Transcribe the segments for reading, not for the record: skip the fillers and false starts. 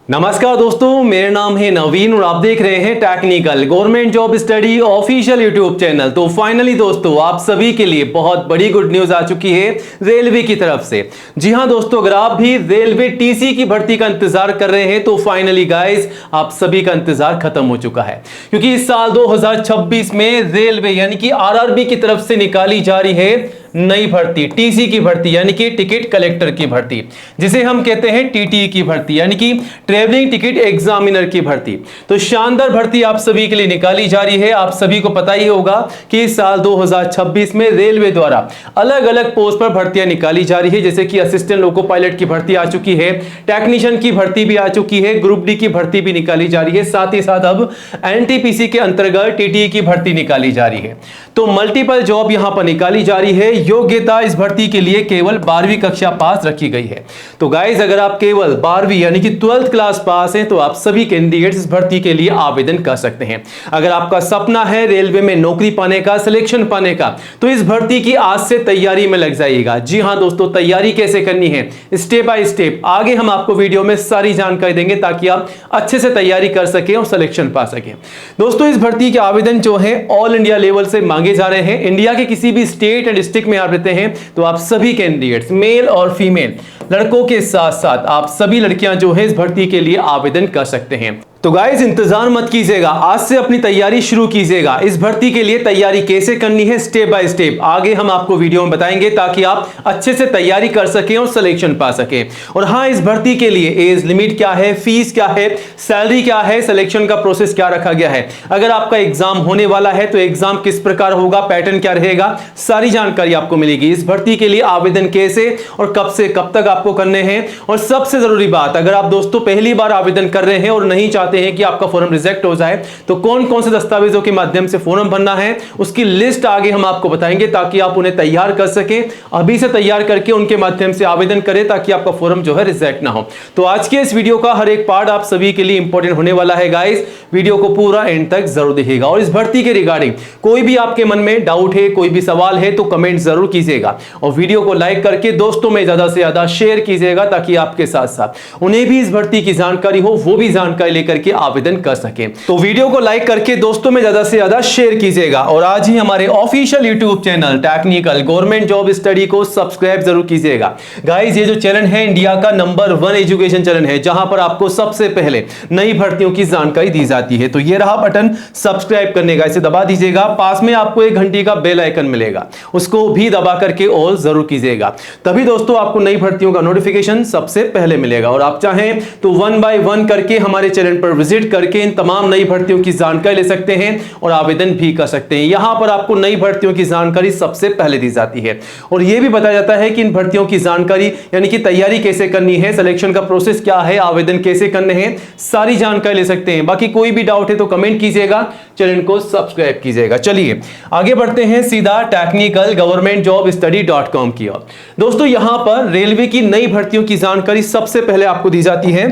नमस्कार दोस्तों, मेरा नाम है नवीन और आप देख रहे हैं technical government job study official YouTube channel. तो फाइनली दोस्तों, आप सभी के लिए बहुत बड़ी गुड न्यूज आ चुकी है रेलवे की तरफ से। जी हां दोस्तों, अगर आप भी रेलवे टीसी की भर्ती का इंतजार कर रहे हैं तो फाइनली गाइस आप सभी का इंतजार खत्म हो चुका है, क्योंकि इस साल 2026 में रेलवे यानी कि आरआरबी की तरफ से निकाली जा रही है नई भर्ती, टीसी की भर्ती यानी कि टिकट कलेक्टर की भर्ती, जिसे हम कहते हैं टीटी की भर्ती यानी कि ट्रेवलिंग टिकट एग्जामिनर की भर्ती। तो शानदार भर्ती आप सभी के लिए निकाली जा रही है। आप सभी को पता ही होगा कि इस साल 2026 में रेलवे द्वारा अलग अलग पोस्ट पर भर्तियां निकाली जा रही है, जैसे कि असिस्टेंट लोको पायलट की भर्ती आ चुकी है, टेक्नीशियन की भर्ती भी आ चुकी है, ग्रुप डी की भर्ती भी निकाली जा रही है, साथ ही साथ अब एनटीपीसी के अंतर्गत टीटी की भर्ती निकाली जा रही है। तो मल्टीपल जॉब यहां पर निकाली जा रही है। योग्यता इस भर्ती के लिए केवल 12वीं कक्षा पास रखी गई है। तो गाइस, अगर आप केवल 12वीं यानी कि 12th क्लास पास हैं तो आप सभी कैंडिडेट्स इस भर्ती के लिए आवेदन कर सकते हैं। अगर आपका सपना है रेलवे में नौकरी पाने का, सिलेक्शन पाने का, तो इस भर्ती की आज से तैयारी में लग जाइएगा। जी हां दोस्तों, तैयारी कैसे करनी है स्टेप बाय स्टेप आगे हम आपको वीडियो में सारी जानकारी देंगे, ताकि आप अच्छे से तैयारी कर सकें और सिलेक्शन पा सकें। दोस्तों, इस भर्ती के आवेदन जो है ऑल इंडिया लेवल से मांगे जा रहे हैं। इंडिया के किसी भी स्टेट एंड डिस्ट्रिक्ट में आप रहते हैं तो आप सभी कैंडिडेट्स, मेल और फीमेल, लड़कों के साथ साथ आप सभी लड़कियां जो है इस भर्ती के लिए आवेदन कर सकते हैं। तो गाइस, इंतजार मत कीजिएगा, आज से अपनी तैयारी शुरू कीजिएगा। इस भर्ती के लिए तैयारी कैसे करनी है स्टेप बाय स्टेप आगे हम आपको वीडियो में बताएंगे, ताकि आप अच्छे से तैयारी कर सकें और सिलेक्शन पा सकें। और हां, इस भर्ती के लिए एज लिमिट क्या है, फीस क्या है, सैलरी क्या है, सिलेक्शन का प्रोसेस क्या रखा गया है, अगर आपका एग्जाम होने वाला है तो एग्जाम किस प्रकार होगा, पैटर्न क्या रहेगा, सारी जानकारी आपको मिलेगी। इस भर्ती के लिए आवेदन कैसे और कब से कब तक आपको करने हैं, और सबसे जरूरी बात, अगर आप दोस्तों पहली बार आवेदन कर रहे हैं और नहीं चाहते हैं कि आपका फॉर्म रिजेक्ट हो जाए, तो कौन कौन से दस्तावेजों के माध्यम से फॉर्म भरना है उसकी लिस्ट आगे हम आपको बताएंगे, ताकि आप उन्हें तैयार कर सकें। अभी से तैयार करके उनके माध्यम से आवेदन करें, ताकि आपका फॉर्म जो है रिजेक्ट ना हो। तो आज के इस वीडियो का हर एक पार्ट आप सभी के लिए इंपॉर्टेंट होने वाला है गाइस, वीडियो को पूरा एंड तक जरूर देखिएगा। और इस भर्ती के रिगार्डिंग कोई भी आपके मन में डाउट है, कोई भी सवाल है, तो कमेंट जरूर कीजिएगा और वीडियो को लाइक करके दोस्तों में ज्यादा से ज्यादा शेयर कीजिएगा, ताकि आपके साथ साथ उन्हें भी इस भर्ती की जानकारी हो, वो भी जानकारी लेकर के आवेदन कर सके। तो वीडियो को लाइक करके दोस्तों में ज्यादा से ज्यादा शेयर कीजिएगा और आज ही हमारे official YouTube channel technical government job study को सब्सक्राइब जरूर कीजिएगा। गाइस, ये जो चैनल है इंडिया का नंबर 1 एजुकेशन चैनल है, जहां पर आपको सबसे पहले नई भर्तियों की जानकारी दी जाती है। तो ये रहा बटन सब्सक्राइब करने का, इसे दबा दीजिएगा। पास में आपको 1 घंटे का बेल आइकन मिलेगा, उसको भी दबा करके ऑल जरूर कीजिएगा, तभी दोस्तों आपको नई भर्तियों का नोटिफिकेशन सबसे पहले मिलेगा। और आप चाहें तो 1 बाय 1 करके हमारे चैनल पर विजिट करके इन तमाम नई भर्तियों की जानकारी ले सकते हैं और आवेदन भी कर सकते हैं। यहां पर आपको नई भर्तियों की जानकारी सबसे पहले दी जाती है और यह भी बताया जाता है कि इन भर्तियों की जानकारी यानी कि तैयारी कैसे करनी है, सिलेक्शन का प्रोसेस क्या है, आवेदन कैसे करने हैं, सारी जानकारी ले सकते हैं। बाकी कोई भी डाउट है तो कमेंट कीजिएगा, चैनल को सब्सक्राइब कीजिएगा। चलिए आगे बढ़ते हैं सीधा टेक्निकल गवर्नमेंट जॉब स्टडी.com की ओर। दोस्तों, यहां पर रेलवे की नई भर्तियों की जानकारी सबसे पहले आपको दी जाती है।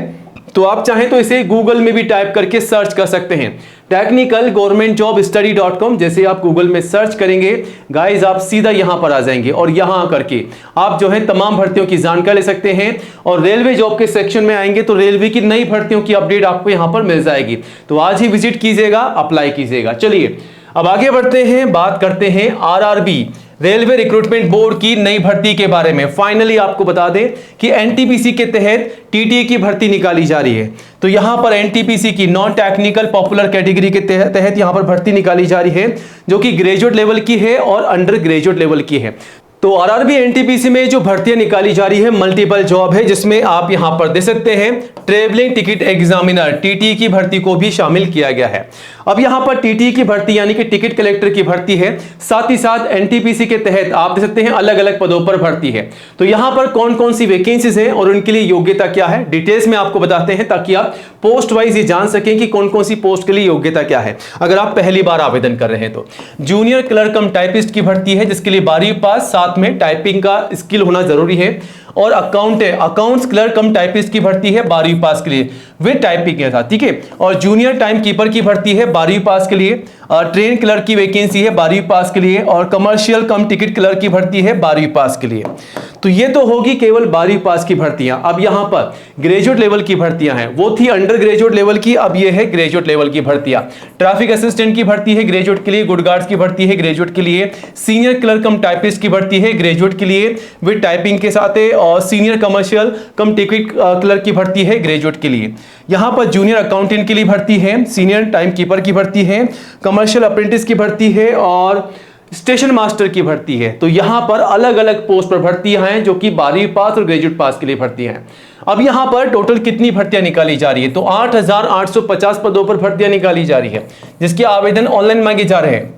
तो आप चाहें तो इसे गूगल में भी टाइप करके सर्च कर सकते हैं, टेक्निकल गवर्नमेंट जॉब स्टडी.com। जैसे आप गूगल में सर्च करेंगे गाइस, आप सीधा यहां पर आ जाएंगे और यहां करके आप जो है तमाम भर्तियों की जानकारी ले सकते हैं। और रेलवे जॉब के सेक्शन में आएंगे तो रेलवे की नई भर्तियों की अपडेट आपको यहां पर मिल जाएगी। तो आज ही विजिट कीजिएगा, अप्लाई कीजिएगा। चलिए अब आगे बढ़ते हैं, बात करते हैं आरआरबी रेलवे रिक्रूटमेंट बोर्ड की नई भर्ती के बारे में। फाइनली आपको बता दें कि एनटीपीसी के तहत टीटी की भर्ती निकाली जा रही है। तो यहां पर एनटीपीसी की नॉन टेक्निकल पॉपुलर कैटेगरी के तहत यहां पर भर्ती निकाली जा रही है, जो कि ग्रेजुएट लेवल की है और अंडर ग्रेजुएट लेवल की है। तो आरआरबी एनटीपीसी में जो भर्तियां निकाली जा रही है मल्टीपल जॉब है, जिसमें आप यहां पर देख सकते हैं ट्रेवलिंग टिकट एग्जामिनर टीटी की भर्ती को भी शामिल किया गया है। अब यहां पर टीटी की भर्ती यानी कि टिकट कलेक्टर की भर्ती है, साथ ही साथ एनटीपीसी के तहत आप देख सकते हैं अलग अलग पदों पर भर्ती है। तो यहां पर कौन कौन सी वैकेंसीज है और उनके लिए योग्यता क्या है डिटेल्स में आपको बताते हैं, ताकि आप पोस्ट वाइज ये जान सकें कि कौन कौन सी पोस्ट के लिए योग्यता क्या है। अगर आप पहली बार आवेदन कर रहे हैं तो जूनियर क्लर्क कम टाइपिस्ट की भर्ती है, जिसके लिए 12वीं पास, साथ में टाइपिंग का स्किल होना जरूरी है। और अकाउंट्स क्लर्क कम टाइपिस्ट की भर्ती है 12वीं पास के लिए विद टाइपिंग के साथ, ठीक है। और जूनियर टाइम कीपर की भर्ती है 12वीं पास के लिए। ट्रेन क्लर्क की वैकेंसी है 12वीं पास के लिए और कमर्शियल कम टिकट क्लर्क की भर्ती है 12वीं पास के लिए। तो ये तो होगी केवल 12वीं पास की भर्तियां। अब यहां पर ग्रेजुएट लेवल की भर्तियां हैं, वो थी अंडर ग्रेजुएट लेवल की, अब ये है ग्रेजुएट लेवल की भर्तियां। ट्रैफिक असिस्टेंट की भर्ती है ग्रेजुएट के लिए, गुड गार्ड्स की भर्ती है ग्रेजुएट के लिए, सीनियर क्लर्क कम टाइपिस्ट की भर्ती है ग्रेजुएट के लिए विद टाइपिंग के साथ है, और सीनियर कमर्शियल कम टिकट क्लर्क की भर्ती है ग्रेजुएट के लिए। यहां पर जूनियर अकाउंटेंट के लिए भर्ती है, सीनियर टाइम कीपर की भर्ती है, कमर्शियल अप्रेंटिस की भर्ती है और स्टेशन मास्टर की भर्ती है। तो यहां पर अलग अलग पोस्ट पर भर्तियां हैं जो कि 12वीं पास और ग्रेजुएट पास के लिए भर्तियां हैं। अब यहां पर टोटल कितनी भर्तियां निकाली जा रही है, तो 8,850 पदों पर भर्तियां निकाली जा रही है, जिसके आवेदन ऑनलाइन मांगे जा रहे हैं।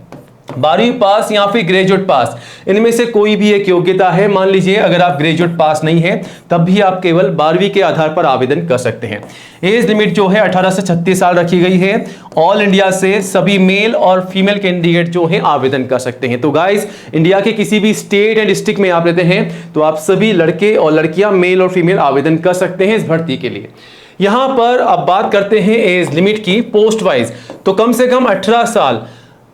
12वीं पास या फिर ग्रेजुएट पास, इनमें से कोई भी एक योग्यता है। मान लीजिए अगर आप ग्रेजुएट पास नहीं है तब भी आप केवल 12वीं के आधार पर आवेदन कर सकते हैं। एज लिमिट जो है 18 से 36 साल रखी गई है। ऑल इंडिया से सभी मेल और फीमेल कैंडिडेट जो है आवेदन कर सकते हैं। तो गाइस, इंडिया के किसी भी स्टेट एंड डिस्ट्रिक्ट में आप रहते हैं तो आप सभी लड़के और लड़कियां मेल और फीमेल आवेदन कर सकते हैं इस भर्ती के लिए। यहां पर अब बात करते हैं एज लिमिट की पोस्ट वाइज, तो कम से कम 18 साल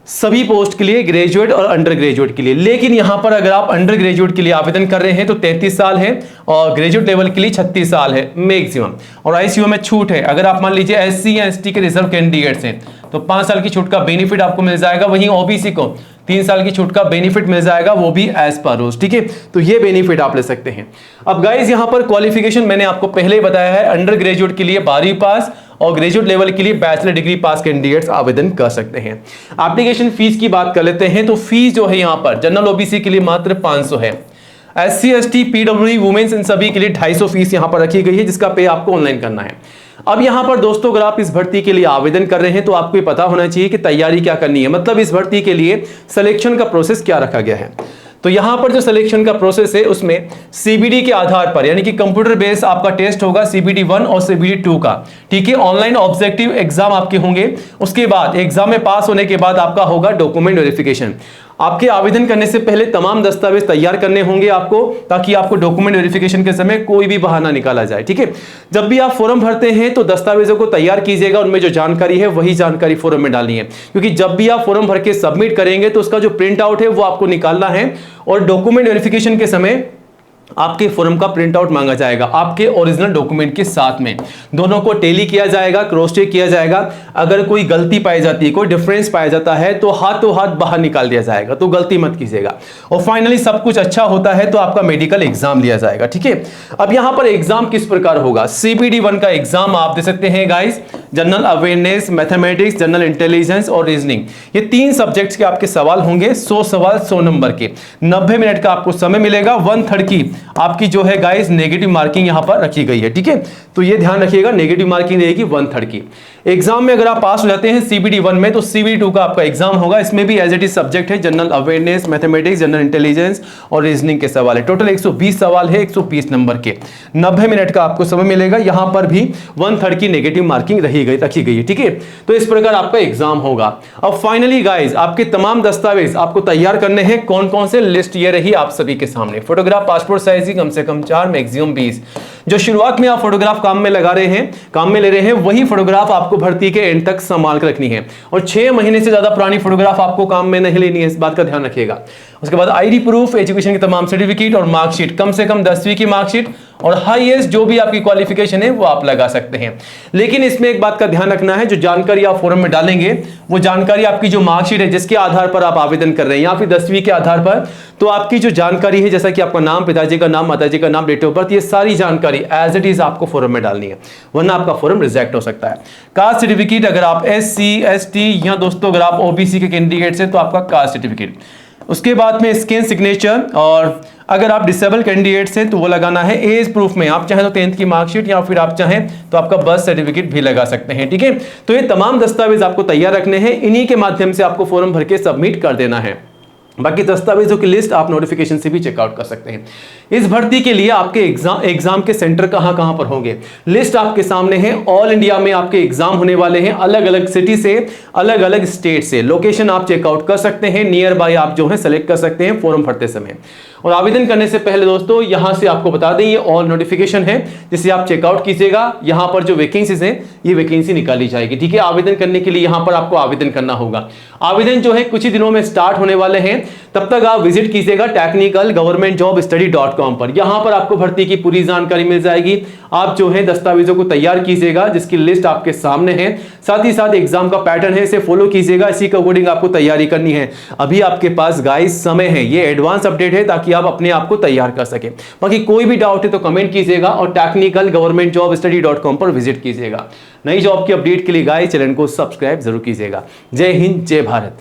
सभी पोस्ट के लिए, ग्रेजुएट और अंडर ग्रेजुएट के लिए। लेकिन यहां पर अगर आप अंडर ग्रेजुएट के लिए आवेदन कर रहे हैं तो 33 साल है और ग्रेजुएट लेवल के लिए 36 साल है मैक्सिमम। और आईसीयू में छूट है, अगर आप मान लीजिए एससी या एसटी के रिजर्व कैंडिडेट्स हैं तो 5 साल की छूट का बेनिफिट आपको मिल जाएगा। वहीं ओबीसी को 3 साल की छूट का बेनिफिट मिल जाएगा, वो भी एज पर रूल्स। ठीक है, तो ये बेनिफिट आप ले सकते हैं। अब गाइस, यहां पर क्वालिफिकेशन मैंने आपको पहले ही बताया है, अंडर ग्रेजुएट के लिए 12वीं पास और ग्रेजुएट लेवल के लिए बैचलर डिग्री पास कैंडिडेट्स आवेदन कर सकते हैं। एप्लीकेशन फीस की बात कर लेते हैं, तो फीस जो है यहां पर जनरल ओबीसी के लिए मात्र 500 है, SC ST PWD women's in सभी के लिए 250 फीस यहां पर रखी गई है, जिसका पे आपको ऑनलाइन करना है। अब यहां पर दोस्तों अगर आप इस भर्ती के लिए आवेदन कर रहे हैं तो आपको ये पता होना चाहिए कि तैयारी क्या करनी है, मतलब इस भर्ती के लिए सिलेक्शन का प्रोसेस क्या रखा गया है। तो यहां पर जो सिलेक्शन का प्रोसेस है उसमें सीबीडी के आधार पर, यानी कि कंप्यूटर बेस्ड आपका टेस्ट होगा सीबीडी 1 और सीबीडी 2 का। ठीक है, ऑनलाइन ऑब्जेक्टिव एग्जाम आपके होंगे। उसके बाद एग्जाम में पास होने के बाद आपका होगा डॉक्यूमेंट वेरिफिकेशन। आपके आवेदन करने से पहले तमाम दस्तावेज तैयार करने होंगे आपको, ताकि आपको डॉक्यूमेंट वेरिफिकेशन के समय कोई भी बहाना निकाला जाए। ठीक है, जब भी आप फॉर्म भरते हैं तो दस्तावेजों को तैयार कीजिएगा, उनमें जो जानकारी है वही जानकारी फॉर्म में डालनी है, क्योंकि जब भी आप फॉर्म भर के सबमिट करेंगे तो उसका जो प्रिंट आउट है वो आपको निकालना है, और डॉक्यूमेंट वेरिफिकेशन के समय आपके फॉर्म का प्रिंट आउट मांगा जाएगा आपके ओरिजिनल डॉक्यूमेंट के साथ में। दोनों को टैली किया जाएगा, क्रॉस चेक किया जाएगा। अगर कोई गलती पाई जाती है, कोई डिफरेंस पाया जाता है तो हाथों हाथ बाहर निकाल दिया जाएगा, तो गलती मत कीजिएगा। और फाइनली सब कुछ अच्छा होता है तो आपका मेडिकल एग्जाम लिया जाएगा। ठीक है, अब यहां पर एग्जाम किस प्रकार होगा, सीबीडी 1 का एग्जाम आप दे सकते हैं guys, general awareness, mathematics, general intelligence और रीजनिंग, ये 3 सब्जेक्ट्स के आपके सवाल होंगे। 100 सवाल 100 नंबर के, 90 मिनट का आपको समय मिलेगा। 1/3 की आपकी जो है गाइस नेगेटिव मार्किंग यहां पर रखी गई है। ठीक है, तो ये ध्यान रखिएगा, नेगेटिव मार्किंग रहेगी 1/3 की। एग्जाम में अगर आप पास हो जाते हैं सीबीडी 1 में तो सीबीडी 2 का आपका एग्जाम होगा। इसमें भी एज इट इज सब्जेक्ट है general awareness, mathematics, general intelligence और रीजनिंग के सवाल है। टोटल 120 सवाल है 120 नंबर के, 90 मिनट का आपको समय मिलेगा। यहां पर भी 1/3 की नेगेटिव मार्किंग रखी गई है। ठीक है, तो इस प्रकार आपका एग्जाम होगा। अब फाइनली गाइस, आपके तमाम दस्तावेज आपको तैयार करने हैं। कौन कौन से, लिस्ट ये रही आप सभी के सामने। फोटोग्राफ पासपोर्ट साइज की कम से कम 4, मैक्सिमम 20। जो शुरुआत में आप फोटोग्राफ काम में लगा रहे हैं, काम में ले रहे हैं, वही फोटोग्राफ आपको भर्ती के एंड तक संभाल कर रखनी है। और 6 महीने से ज्यादा पुरानी फोटोग्राफ आपको काम में नहीं लेनी है, इस बात का ध्यान रखिएगा। उसके बाद आईडी प्रूफ, एजुकेशन के तमाम सर्टिफिकेट और मार्कशीट, कम से कम 10वीं की मार्कशीट और हाईएस्ट जो भी आपकी क्वालिफिकेशन है वो आप लगा सकते हैं। लेकिन इसमें एक बात का ध्यान रखना है, जो जानकारी आप फॉर्म में डालेंगे वो जानकारी आपकी जो मार्कशीट है जिसके आधार पर आप आवेदन कर रहे हैं या फिर 10वीं के आधार पर, तो आपकी जो जानकारी है जैसा कि आपका नाम, पिताजी का नाम, माताजी का नाम, डेट ऑफ बर्थ, ये सारी जानकारी एज इट इज आपको फॉर्म में डालनी है, वरना आपका फॉर्म रिजेक्ट हो सकता है। कास्ट सर्टिफिकेट, अगर आप एससी एसटी या दोस्तों अगर आप ओबीसी के कैंडिडेट्स हैं तो आपका कास्ट सर्टिफिकेट। उसके बाद में स्कैन सिग्नेचर, और अगर आप डिसेबल कैंडिडेट्स हैं तो वो लगाना है एज प्रूफ में। आप चाहें तो 10th की मार्कशीट या फिर आप चाहें तो आपका बर्थ सर्टिफिकेट भी लगा सकते हैं। ठीक है, तो ये तमाम दस्तावेज आपको तैयार रखने हैं, इन्हीं के माध्यम से आपको फॉर्म भर के सबमिट कर देना है। बाकी दस्तावेजों की लिस्ट आप नोटिफिकेशन से भी चेकआउट कर सकते हैं। इस भर्ती के लिए आपके एग्जाम के सेंटर कहां कहां पर होंगे, लिस्ट आपके सामने है। ऑल इंडिया में आपके एग्जाम होने वाले हैं, अलग अलग सिटी से, अलग अलग स्टेट से। लोकेशन आप चेकआउट कर सकते हैं, नियर बाय आप जो है सेलेक्ट कर सकते हैं फॉर्म भरते समय। और आवेदन करने से पहले दोस्तों यहां से आपको बता दें, ये ऑल नोटिफिकेशन है जिसे आप चेकआउट कीजिएगा। यहां पर जो वैकेंसीज हैं ये वैकेंसी निकाली जाएगी। ठीक है, आवेदन करने के लिए यहां पर आपको आवेदन करना होगा। आवेदन जो है कुछ ही दिनों में स्टार्ट होने वाले हैं, तब तक आप विजिट कीजिएगा technicalgovernmentjobstudy.com पर। यहां पर आपको भर्ती की पूरी जानकारी मिल जाएगी। आप जो है दस्तावेजों को तैयार कीजिएगा, जिसकी लिस्ट आपके सामने है। साथ ही साथ एग्जाम का पैटर्न है, इसे फॉलो कीजिएगा, इसी के अकॉर्डिंग आपको तैयारी करनी है। अभी आपके पास गाइस समय है, ये एडवांस अपडेट है ताकि आप अपने आप को तैयार कर सके। बाकी कोई भी डाउट है तो कमेंट कीजिएगा और technicalgovernmentjobstudy.com पर विजिट कीजिएगा। नई जॉब की अपडेट के लिए गाइस चैनल को सब्सक्राइब जरूर कीजिएगा। जय हिंद, जय भारत।